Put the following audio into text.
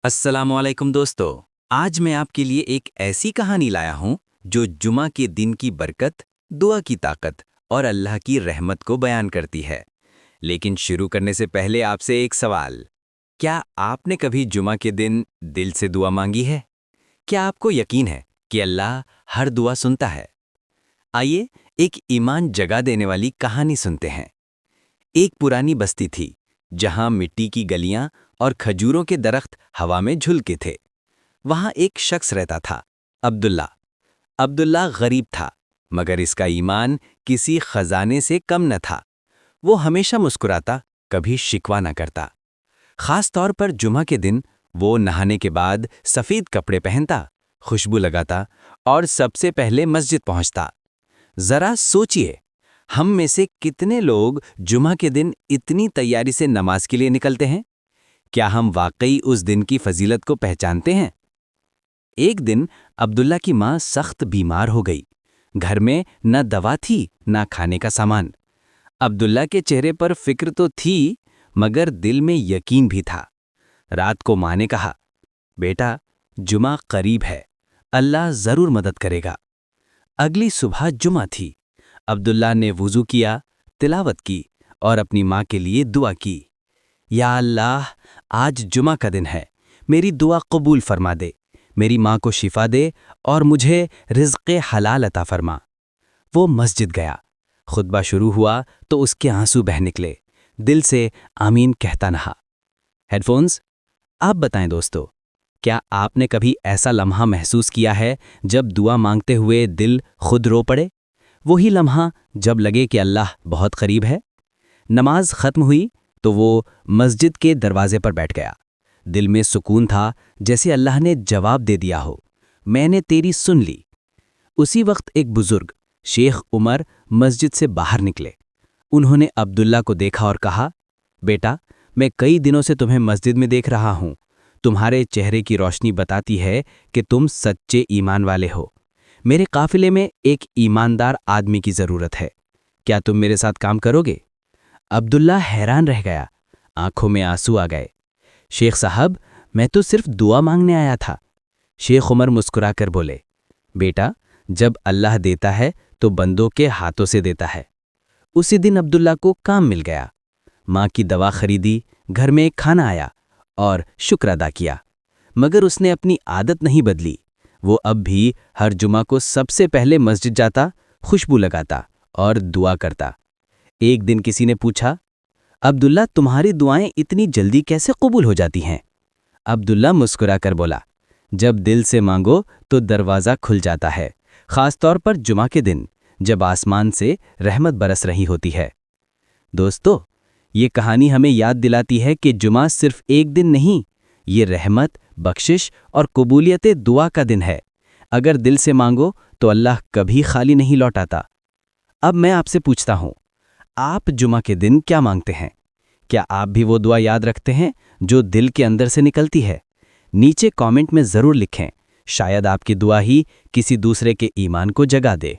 अस्सलाम वालेकुम दोस्तों। आज मैं आपके लिए एक ऐसी कहानी लाया हूं जो जुमा के दिन की बरकत, दुआ की ताकत और अल्लाह की रहमत को बयान करती है। लेकिन शुरू करने से पहले आपसे एक सवाल। क्या आपने कभी जुमा के दिन दिल से दुआ मांगी है? क्या आपको यकीन है कि अल्लाह हर दुआ सुनता है? आइए एक ईमान जगा देने वाली कहानी सुनते हैं। एक पुरानी बस्ती थी जहां मिट्टी की गलियां और खजूरों के दरख्त हवा में झुलके थे। वहां एक शख्स रहता था, अब्दुल्ला। अब्दुल्ला गरीब था, मगर इसका ईमान किसी खजाने से कम न था। वो हमेशा मुस्कुराता, कभी शिकवा न करता। खास तौर पर जुमा के दिन वो नहाने के बाद सफेद कपड़े पहनता, खुशबू लगाता और सबसे पहले मस्जिद पहुंचता। जरा सोचिए, हम में से कितने लोग जुमा के दिन इतनी तैयारी से नमाज के लिए निकलते हैं? क्या हम वाकई उस दिन की फजीलत को पहचानते हैं? एक दिन अब्दुल्ला की माँ सख्त बीमार हो गई। घर में न दवा थी, न खाने का सामान। अब्दुल्ला के चेहरे पर फिक्र तो थी, मगर दिल में यकीन भी था। रात को माँ ने कहा, बेटा, जुमा करीब है, अल्लाह जरूर मदद करेगा। अगली सुबह जुमा थी। अब्दुल्ला ने वुजू किया, तिलावत की और अपनी माँ के लिए दुआ की। या अल्लाह, आज जुमा का दिन है, मेरी दुआ कबूल फरमा दे, मेरी माँ को शिफा दे और मुझे रिज़्क़े हलाल अता फरमा। वो मस्जिद गया। खुतबा शुरू हुआ तो उसके आंसू बह निकले। दिल से आमीन कहता नहा। हेडफोन्स, आप बताएं दोस्तों, क्या आपने कभी ऐसा लम्हा महसूस किया है जब दुआ मांगते हुए दिल खुद रो पड़े? वही लम्हा जब लगे कि अल्लाह बहुत करीब है। नमाज खत्म हुई तो वो मस्जिद के दरवाजे पर बैठ गया। दिल में सुकून था, जैसे अल्लाह ने जवाब दे दिया हो, मैंने तेरी सुन ली। उसी वक्त एक बुजुर्ग, शेख उमर, मस्जिद से बाहर निकले। उन्होंने अब्दुल्ला को देखा और कहा, बेटा, मैं कई दिनों से तुम्हें मस्जिद में देख रहा हूं। तुम्हारे चेहरे की रोशनी बताती है कि तुम सच्चे ईमान वाले हो। मेरे काफिले में एक ईमानदार आदमी की जरूरत है। क्या तुम मेरे साथ काम करोगे? अब्दुल्ला हैरान रह गया, आंखों में आंसू आ गए। शेख साहब, मैं तो सिर्फ दुआ मांगने आया था। शेख उमर मुस्कुराकर बोले, बेटा, जब अल्लाह देता है तो बंदों के हाथों से देता है। उसी दिन अब्दुल्ला को काम मिल गया। माँ की दवा खरीदी, घर में एक खाना आया और शुक्र अदा किया। मगर उसने अपनी आदत नहीं बदली। वो अब भी हर जुमा को सबसे पहले मस्जिद जाता, खुशबू लगाता और दुआ करता। एक दिन किसी ने पूछा, अब्दुल्ला, तुम्हारी दुआएं इतनी जल्दी कैसे कबूल हो जाती हैं? अब्दुल्ला मुस्कुराकर बोला, जब दिल से मांगो तो दरवाज़ा खुल जाता है, खास तौर पर जुमा के दिन, जब आसमान से रहमत बरस रही होती है। दोस्तों, ये कहानी हमें याद दिलाती है कि जुमा सिर्फ एक दिन नहीं, ये रहमत, बख्शिश और कबूलियत दुआ का दिन है। अगर दिल से मांगो तो अल्लाह कभी खाली नहीं लौटाता। अब मैं आपसे पूछता हूँ, आप जुमा के दिन क्या मांगते हैं? क्या आप भी वो दुआ याद रखते हैं जो दिल के अंदर से निकलती है? नीचे कमेंट में ज़रूर लिखें, शायद आपकी दुआ ही किसी दूसरे के ईमान को जगा दे।